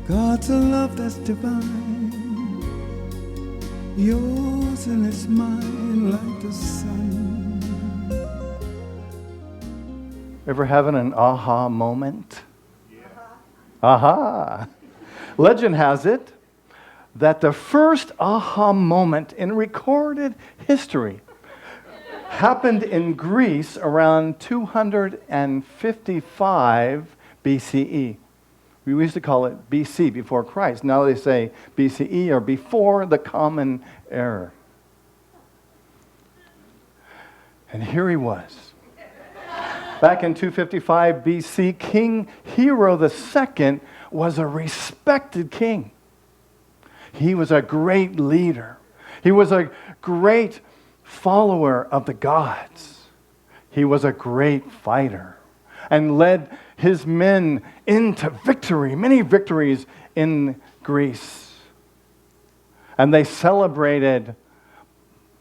God's a love that's divine, yours and it's mine like the sun. Ever having an aha moment? Aha! Legend has it that the first aha moment in recorded history happened in Greece around 255 BCE. We used to call it BC, before Christ. Now they say BCE, or before the common era. And here he was. Back in 255 BC, King Hero II was a respected king. He was a great leader. He was a great follower of the gods. He was a great fighter and led his men into victory, many victories in Greece. And they celebrated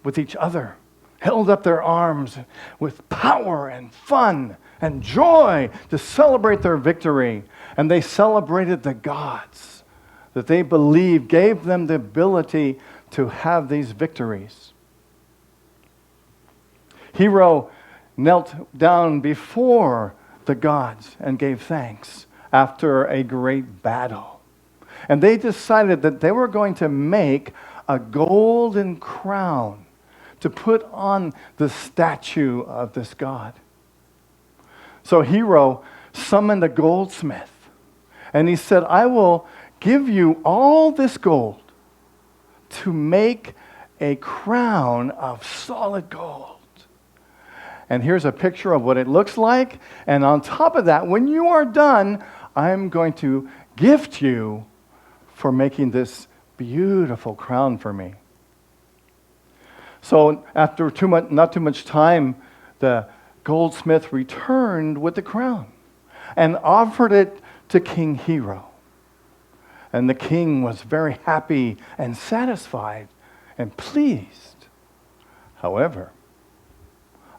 with each other, held up their arms with power and fun and joy to celebrate their victory. And they celebrated the gods that they believed gave them the ability to have these victories. Hero knelt down before the gods and gave thanks after a great battle. And they decided that they were going to make a golden crown to put on the statue of this god. So Hero summoned a goldsmith, and he said, I will give you all this gold to make a crown of solid gold. And here's a picture of what it looks like. And on top of that, when you are done, I'm going to gift you for making this beautiful crown for me. So after not too much time, the goldsmith returned with the crown and offered it to King Hero. And the king was very happy and satisfied and pleased. However,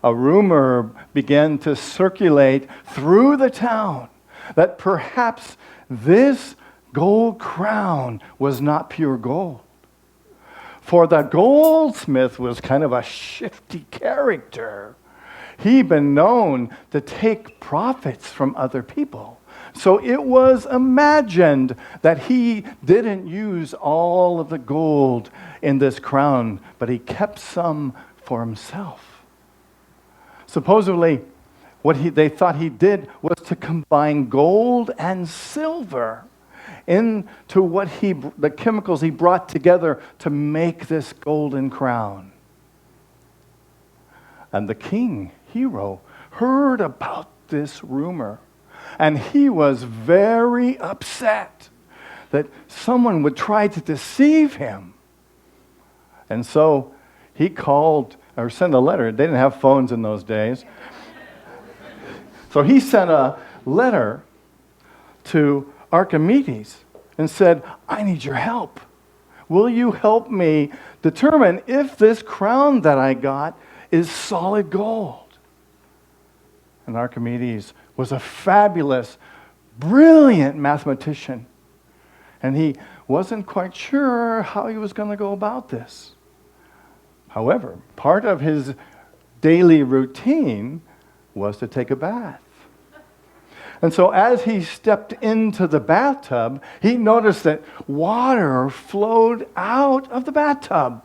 a rumor began to circulate through the town that perhaps this gold crown was not pure gold. For the goldsmith was kind of a shifty character. He'd been known to take profits from other people. So it was imagined that he didn't use all of the gold in this crown, but he kept some for himself. Supposedly, what they thought he did was to combine gold and silver into the chemicals he brought together to make this golden crown. And the king, Hero, heard about this rumor, and he was very upset that someone would try to deceive him. And so he called or sent a letter. They didn't have phones in those days. So he sent a letter to Archimedes and said, I need your help. Will you help me determine if this crown that I got is solid gold? And Archimedes was a fabulous, brilliant mathematician. And he wasn't quite sure how he was going to go about this. However, part of his daily routine was to take a bath. And so as he stepped into the bathtub, he noticed that water flowed out of the bathtub.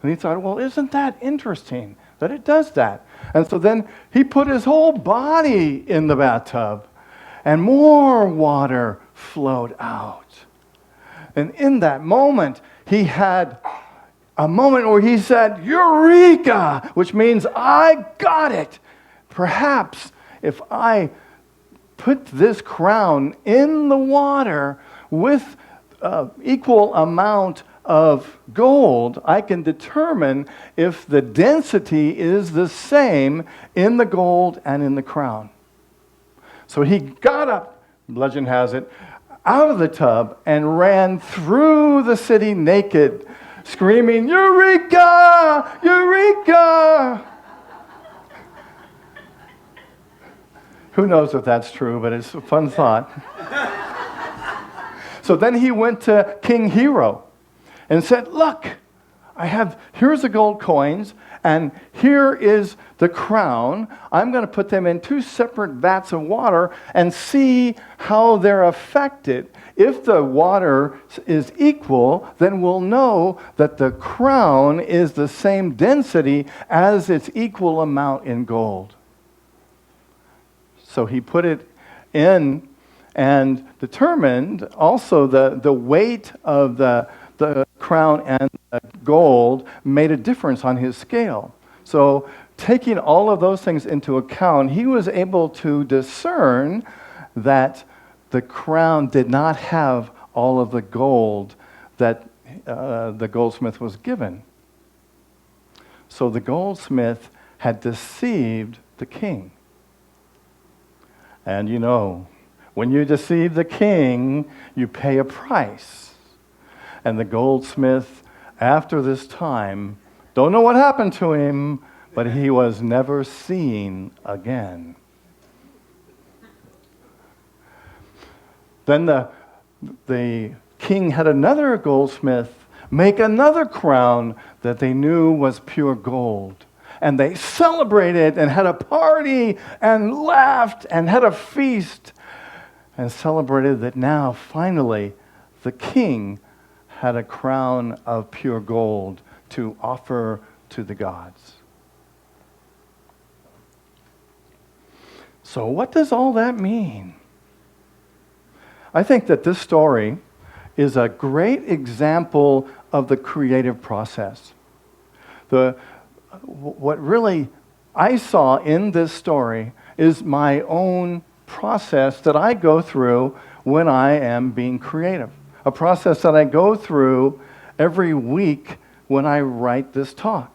And he thought, well, isn't that interesting that it does that? And so then he put his whole body in the bathtub, and more water flowed out. And in that moment, he had a moment where he said, Eureka, which means I got it. Perhaps if I put this crown in the water with equal amount of gold, I can determine if the density is the same in the gold and in the crown. So he got up, legend has it, out of the tub and ran through the city naked, screaming, Eureka! Eureka! Who knows if that's true, but it's a fun thought. So then he went to King Hero and said, look, here's the gold coins, and here is the crown. I'm going to put them in 2 separate vats of water and see how they're affected. If the water is equal, then we'll know that the crown is the same density as its equal amount in gold. So he put it in and determined also the weight of the crown and the gold made a difference on his scale. So taking all of those things into account, he was able to discern that the crown did not have all of the gold that the goldsmith was given. So the goldsmith had deceived the king. And you know, when you deceive the king, you pay a price. And the goldsmith, after this time, don't know what happened to him, but he was never seen again. Then the king had another goldsmith make another crown that they knew was pure gold. And they celebrated and had a party and laughed and had a feast and celebrated that now, finally, the king had a crown of pure gold to offer to the gods. So what does all that mean? I think that this story is a great example of the creative process. What really I saw in this story is my own process that I go through when I am being creative. A process that I go through every week when I write this talk.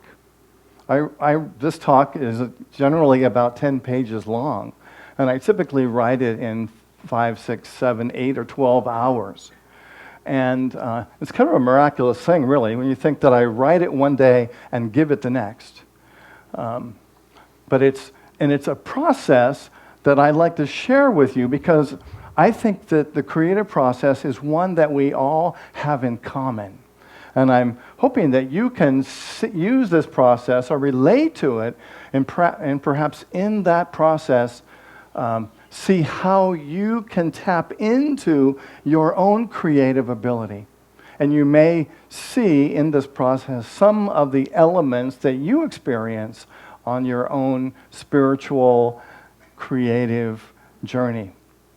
This talk is generally about 10 pages long, and I typically write it in 5, 6, 7, 8, or 12 hours. And it's kind of a miraculous thing, really, when you think that I write it one day and give it the next. But it's a process that I'd like to share with you because I think that the creative process is one that we all have in common. And I'm hoping that you can use this process or relate to it and perhaps in that process see how you can tap into your own creative ability. And you may see in this process some of the elements that you experience on your own spiritual, creative journey.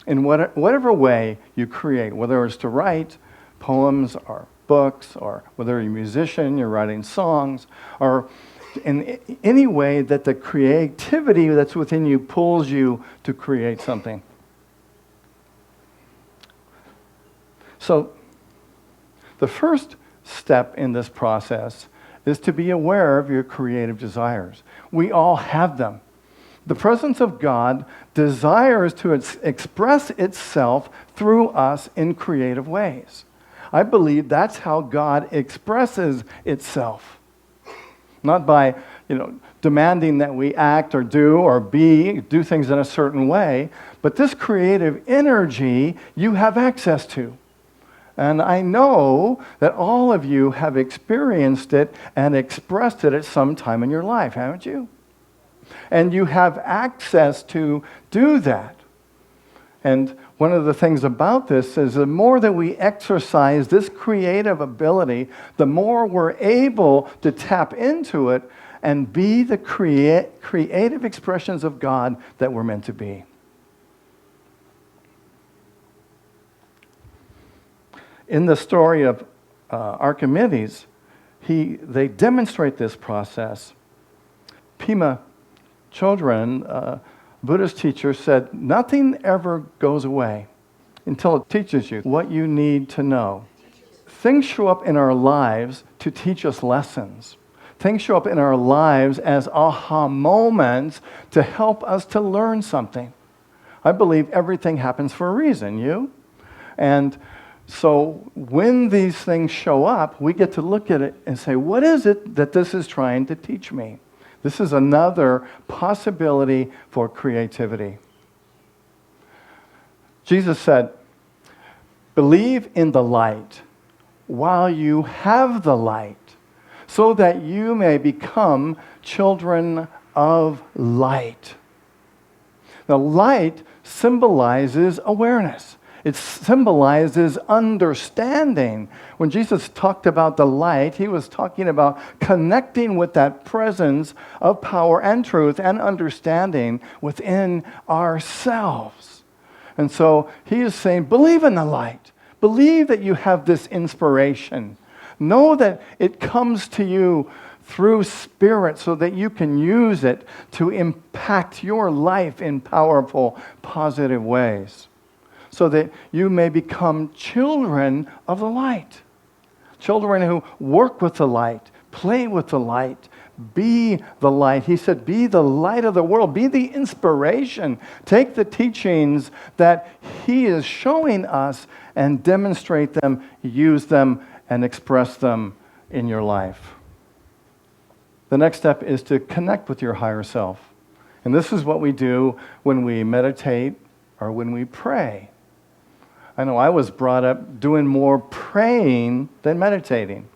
In whatever way you create, whether it's to write poems or books, or whether you're a musician, you're writing songs, or in any way that the creativity that's within you pulls you to create something. So, the first step in this process is to be aware of your creative desires. We all have them. The presence of God desires to express itself through us in creative ways. I believe that's how God expresses itself. Not by, demanding that we act or do or do things in a certain way, but this creative energy you have access to. And I know that all of you have experienced it and expressed it at some time in your life, haven't you? And you have access to do that. And one of the things about this is the more that we exercise this creative ability, the more we're able to tap into it and be the creative expressions of God that we're meant to be. In the story of Archimedes, they demonstrate this process. Pema Chodron, Buddhist teacher, said, nothing ever goes away until it teaches you what you need to know. Things show up in our lives to teach us lessons. Things show up in our lives as aha moments to help us to learn something. I believe everything happens for a reason, you? And so when these things show up, we get to look at it and say, what is it that this is trying to teach me? This is another possibility for creativity. Jesus said, Believe in the light while you have the light, so that you may become children of light. The light symbolizes awareness. It symbolizes understanding. When Jesus talked about the light, he was talking about connecting with that presence of power and truth and understanding within ourselves. And so he is saying, believe in the light. Believe that you have this inspiration. Know that it comes to you through Spirit so that you can use it to impact your life in powerful, positive ways, so that you may become children of the light. Children who work with the light, play with the light, be the light. He said, be the light of the world. Be the inspiration. Take the teachings that he is showing us and demonstrate them, use them, and express them in your life. The next step is to connect with your higher self. And this is what we do when we meditate or when we pray. I know I was brought up doing more praying than meditating,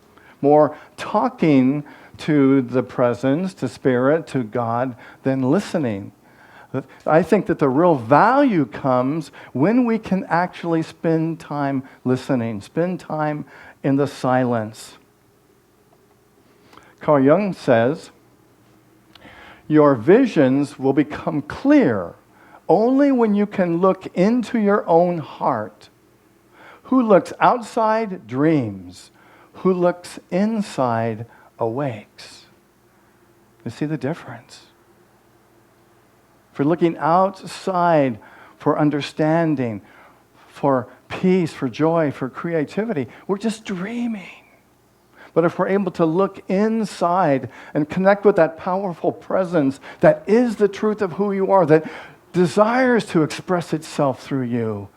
more talking to the presence, to Spirit, to God, than listening. I think that the real value comes when we can actually spend time listening, spend time in the silence. Carl Jung says, your visions will become clear only when you can look into your own heart. Who looks outside dreams. Who looks inside awakes. You see the difference? For looking outside for understanding, for peace, for joy, for creativity, we're just dreaming. But if we're able to look inside and connect with that powerful presence that is the truth of who you are, that desires to express itself through you,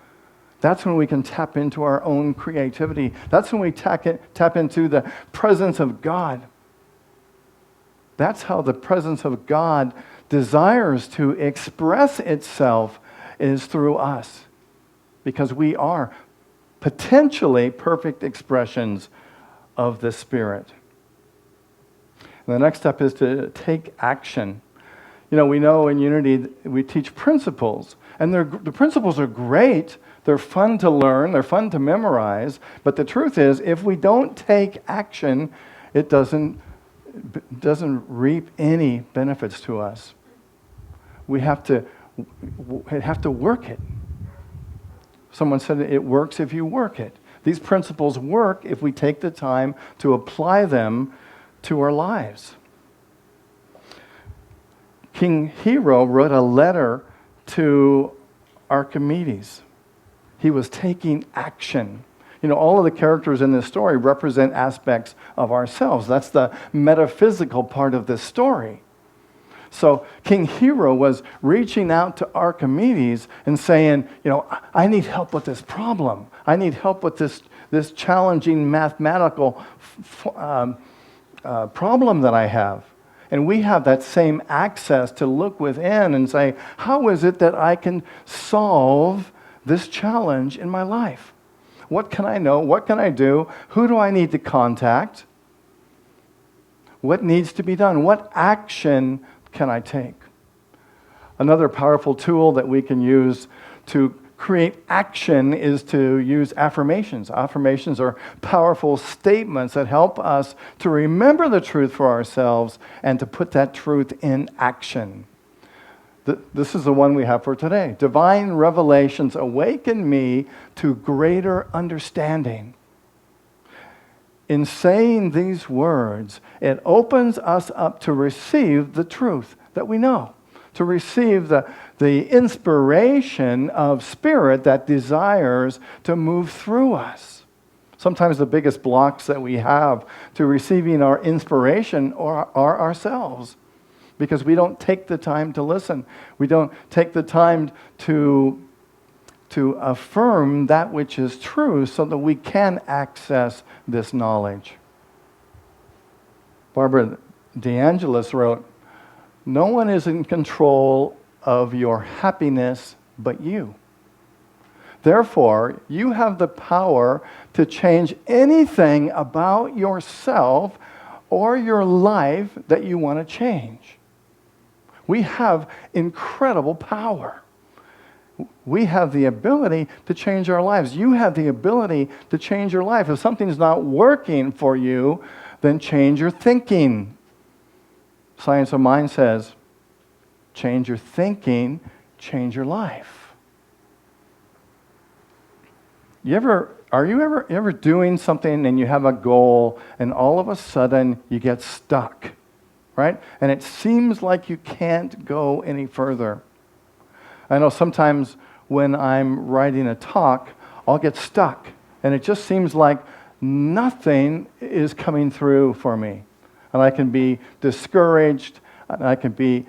that's when we can tap into our own creativity. That's when we tap into the presence of God. That's how the presence of God desires to express itself, is through us. Because we are potentially perfect expressions of the Spirit. And the next step is to take action. You know, we know in Unity we teach principles, and the principles are great. They're fun to learn, they're fun to memorize, but the truth is, if we don't take action, it doesn't reap any benefits to us. We have to work it. Someone said it works if you work it. These principles work if we take the time to apply them to our lives. King Hero wrote a letter to Archimedes. He was taking action. You know, all of the characters in this story represent aspects of ourselves. That's the metaphysical part of this story. So King Hero was reaching out to Archimedes and saying, you know, I need help with this problem. I need help with this challenging mathematical problem that I have. And we have that same access to look within and say, how is it that I can solve this challenge in my life? What can I know? What can I do? Who do I need to contact? What needs to be done? What action can I take? Another powerful tool that we can use to create action is to use affirmations. Affirmations are powerful statements that help us to remember the truth for ourselves and to put that truth in action. This is the one we have for today. Divine revelations awaken me to greater understanding. In saying these words, it opens us up to receive the truth that we know, to receive the inspiration of Spirit that desires to move through us. Sometimes the biggest blocks that we have to receiving our inspiration are ourselves, because we don't take the time to listen. We don't take the time to affirm that which is true so that we can access this knowledge. Barbara DeAngelis wrote, "No one is in control of your happiness but you. Therefore, you have the power to change anything about yourself or your life that you want to change. We have incredible power. We have the ability to change our lives. You have the ability to change your life. If something's not working for you, then change your thinking. Science of Mind says, change your thinking, change your life. Are you ever doing something and you have a goal and all of a sudden you get stuck, right? And it seems like you can't go any further. I know sometimes when I'm writing a talk, I'll get stuck and it just seems like nothing is coming through for me. And I can be discouraged, and I can be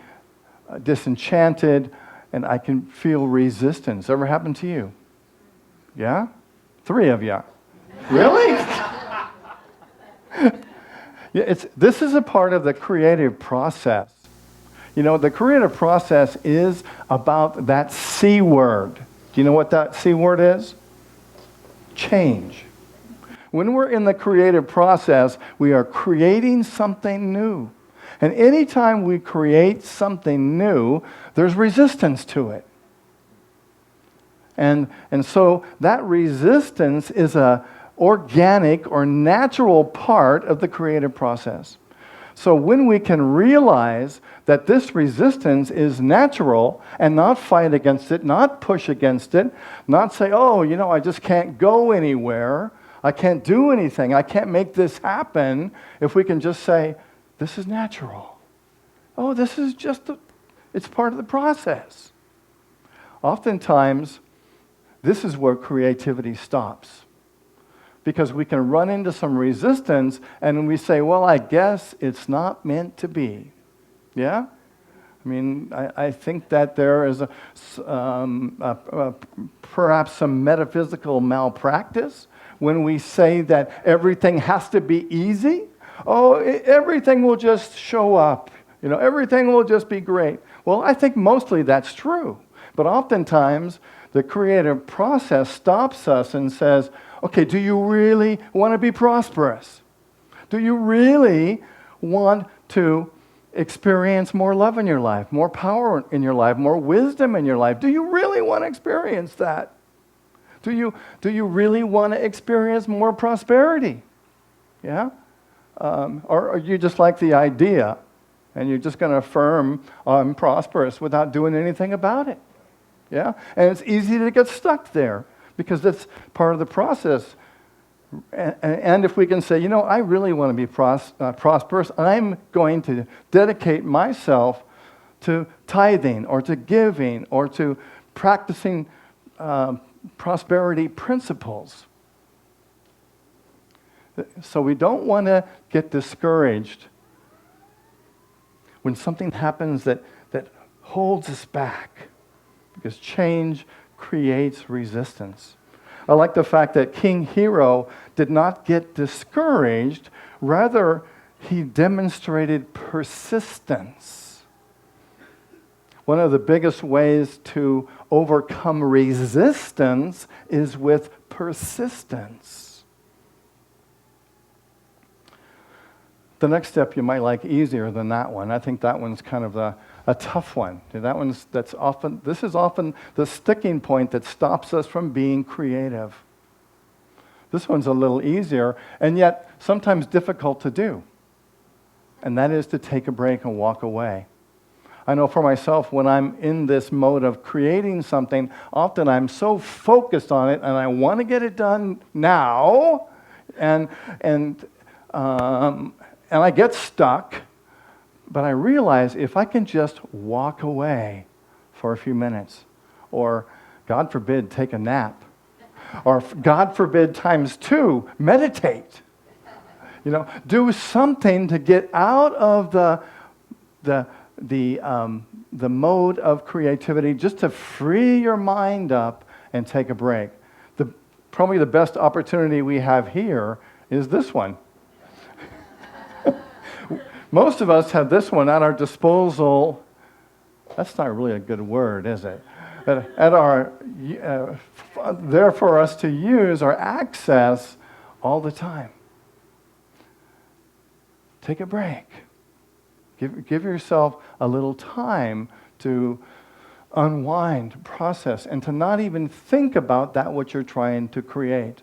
disenchanted, and I can feel resistance. Ever happened to you? Yeah? 3 of you. Really? Yeah, this is a part of the creative process. You know, the creative process is about that C word. Do you know what that C word is? Change. When we're in the creative process, we are creating something new. And anytime we create something new, there's resistance to it. And so that resistance is a organic or natural part of the creative process. So when we can realize that this resistance is natural and not fight against it, not push against it, not say, oh, you know, I just can't go anywhere, I can't do anything, I can't make this happen, if we can just say, this is natural. Oh, this is it's part of the process. Oftentimes, this is where creativity stops. Because we can run into some resistance and we say, well, I guess it's not meant to be. Yeah? I mean, I think that there is perhaps some metaphysical malpractice when we say that everything has to be easy. Oh, everything will just show up. You know, everything will just be great. Well, I think mostly that's true. But oftentimes, the creative process stops us and says, okay, do you really want to be prosperous? Do you really want to experience more love in your life, more power in your life, more wisdom in your life? Do you really want to experience that? Do you really want to experience more prosperity? Yeah? Or are you just like the idea and you're just going to affirm I'm prosperous without doing anything about it? Yeah? And it's easy to get stuck there because that's part of the process. And if we can say, you know, I really want to be prosperous, I'm going to dedicate myself to tithing or to giving or to practicing prosperity principles. So we don't want to get discouraged when something happens that holds us back, because change creates resistance. I like the fact that King Hero did not get discouraged. Rather, he demonstrated persistence. One of the biggest ways to overcome resistance is with persistence. The next step you might like easier than that one. I think that one's kind of a tough one. This is often the sticking point that stops us from being creative. This one's a little easier, and yet sometimes difficult to do. And that is to take a break and walk away. I know for myself, when I'm in this mode of creating something, often I'm so focused on it, and I want to get it done now, and I get stuck. But I realize if I can just walk away for a few minutes, or God forbid, take a nap, or God forbid times 2, meditate. You know, do something to get out of the mode of creativity, just to free your mind up and take a break. Probably the best opportunity we have here is this one. Most of us have this one at our disposal. That's not really a good word, is it? at our there for us to use or access all the time. Take a break. Give yourself a little time to unwind, process, and to not even think about that what you're trying to create.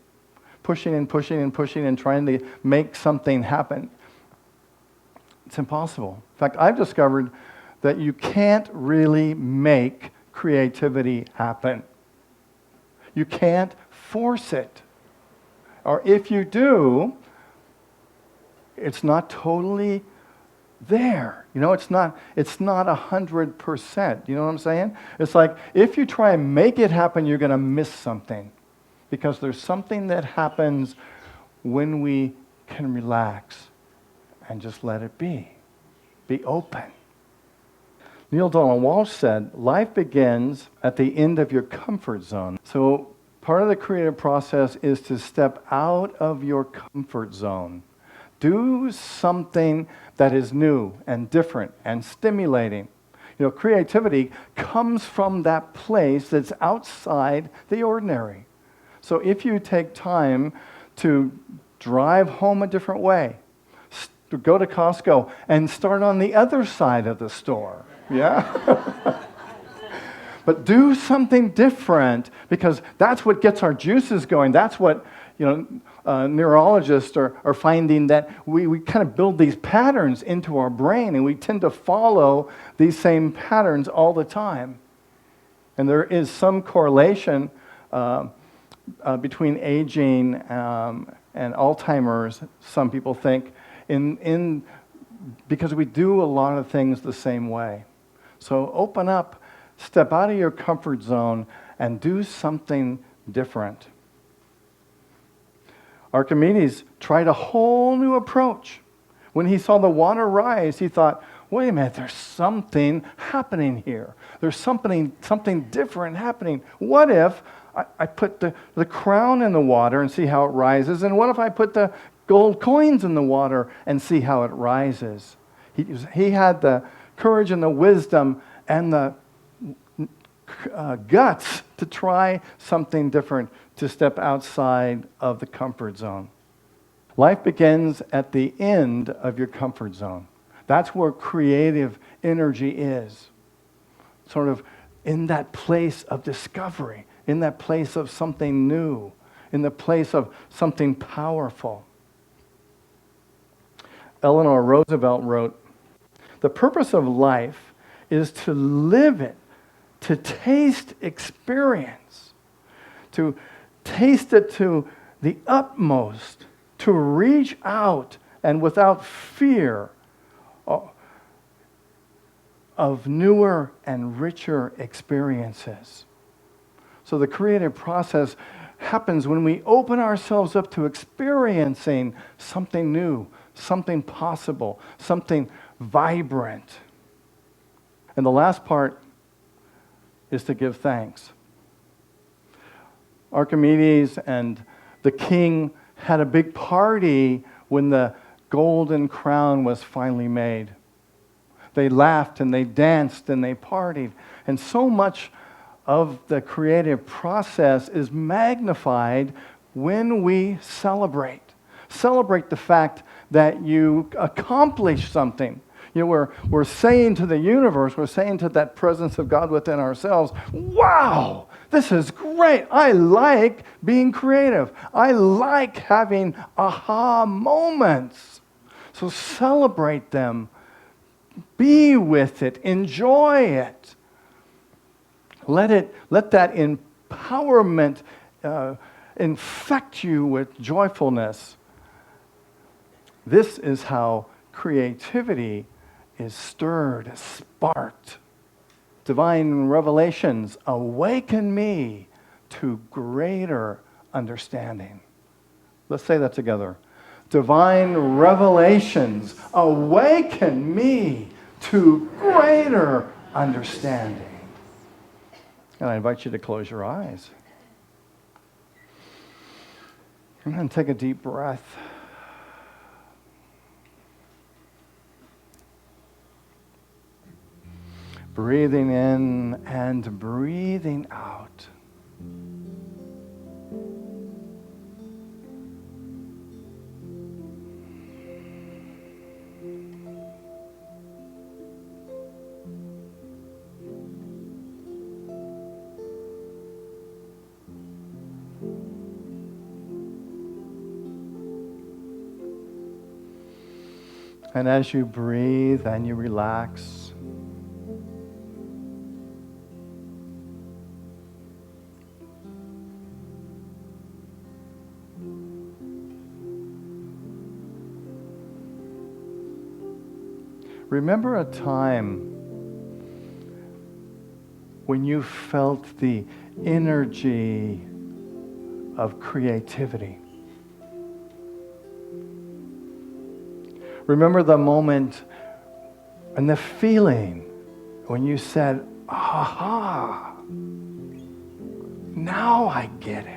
Pushing and pushing and pushing and trying to make something happen. It's impossible. In fact, I've discovered that you can't really make creativity happen. You can't force it. Or if you do, it's not totally there. You know, it's not 100%. You know what I'm saying? It's like if you try and make it happen, you're going to miss something. Because there's something that happens when we can relax and just let it be. Be open. Neil Donald Walsh said, life begins at the end of your comfort zone. So part of the creative process is to step out of your comfort zone. Do something that is new and different and stimulating. You know, creativity comes from that place that's outside the ordinary. So if you take time to drive home a different way, go to Costco and start on the other side of the store, yeah? But do something different because that's what gets our juices going. That's what, neurologists are finding that we kind of build these patterns into our brain and we tend to follow these same patterns all the time. And there is some correlation between aging and Alzheimer's, some people think, because we do a lot of things the same way. So open up, step out of your comfort zone, and do something different. Archimedes tried a whole new approach. When he saw the water rise, he thought, wait a minute, there's something happening here. There's something different happening. What if I put the crown in the water and see how it rises? And what if I put the gold coins in the water and see how it rises? He had the courage and the wisdom and the guts to try something different, to step outside of the comfort zone. Life begins at the end of your comfort zone. That's where creative energy is. Sort of in that place of discovery, in that place of something new, in the place of something powerful. Eleanor Roosevelt wrote, "The purpose of life is to live it, to taste experience, to taste it to the utmost, to reach out and without fear of newer and richer experiences." So the creative process happens when we open ourselves up to experiencing something new, something possible, something vibrant. And the last part is to give thanks. Archimedes and the king had a big party when the golden crown was finally made. They laughed and they danced and they partied. And so much of the creative process is magnified when we celebrate. Celebrate the fact that you accomplished something. You know, we're saying to the universe, we're saying to that presence of God within ourselves, wow, this is great. I like being creative. I like having aha moments. So celebrate them. Be with it. Enjoy it. Let that empowerment infect you with joyfulness. This is how creativity is stirred, sparked. Divine revelations awaken me to greater understanding. Let's say that together. Divine revelations awaken me to greater understanding. And I invite you to close your eyes. And then take a deep breath. Breathing in and breathing out. And as you breathe and you relax, remember a time when you felt the energy of creativity. Remember the moment and the feeling when you said, aha, now I get it.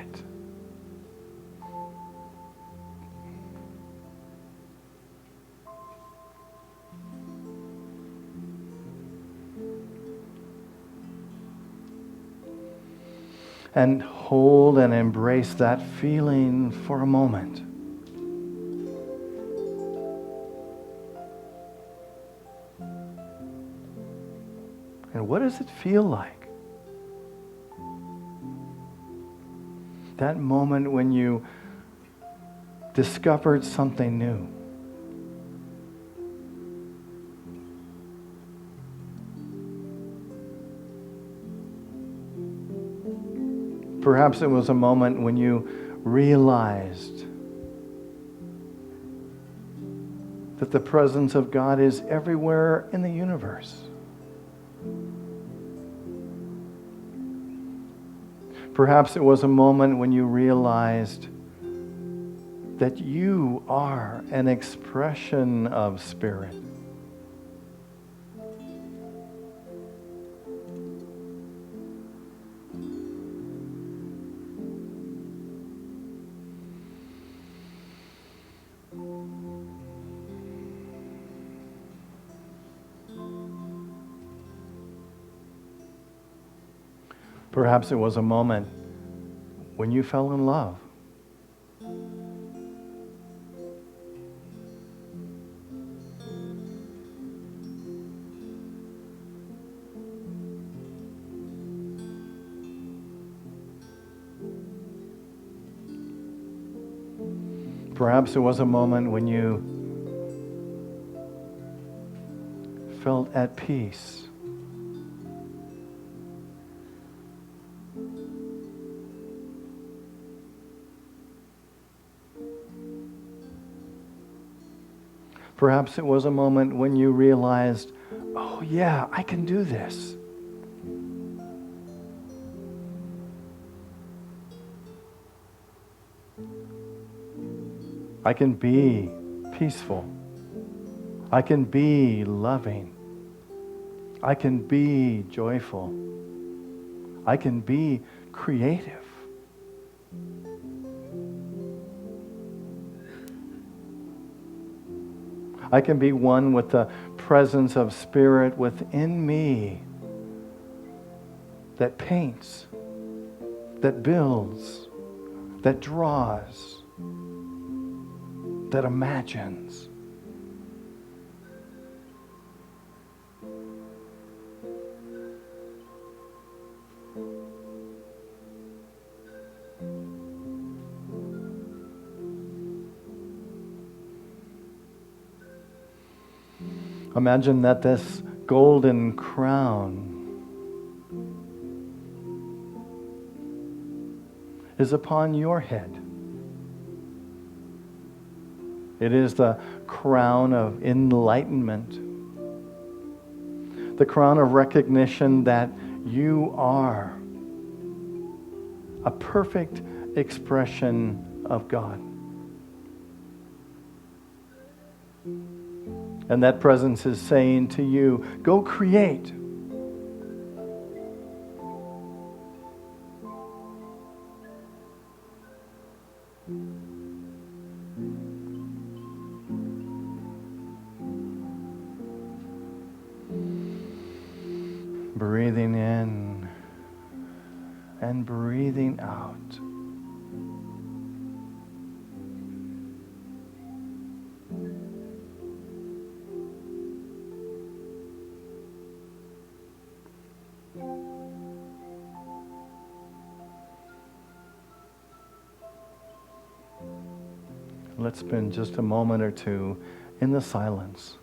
And hold and embrace that feeling for a moment. And what does it feel like? That moment when you discovered something new. Perhaps it was a moment when you realized that the presence of God is everywhere in the universe. Perhaps it was a moment when you realized that you are an expression of spirit. Perhaps it was a moment when you fell in love. Perhaps it was a moment when you felt at peace. Perhaps it was a moment when you realized, oh yeah, I can do this. I can be peaceful. I can be loving. I can be joyful. I can be creative. I can be one with the presence of Spirit within me that paints, that builds, that draws, that imagines. Imagine that this golden crown is upon your head. It is the crown of enlightenment, the crown of recognition that you are a perfect expression of God. And that presence is saying to you, go create. breathing in and breathing out. Let's spend just a moment or two in the silence.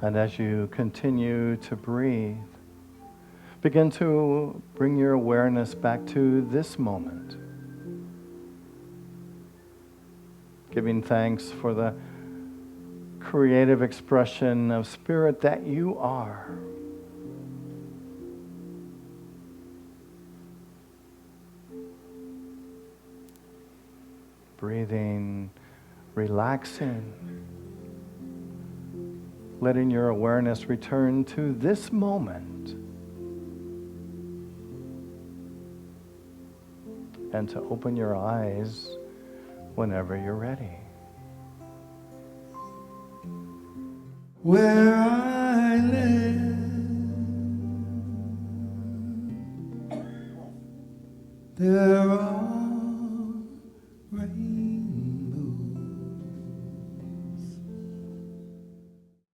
And as you continue to breathe, begin to bring your awareness back to this moment. Giving thanks for the creative expression of spirit that you are. Breathing, relaxing. Letting your awareness return to this moment and to open your eyes whenever you're ready. Where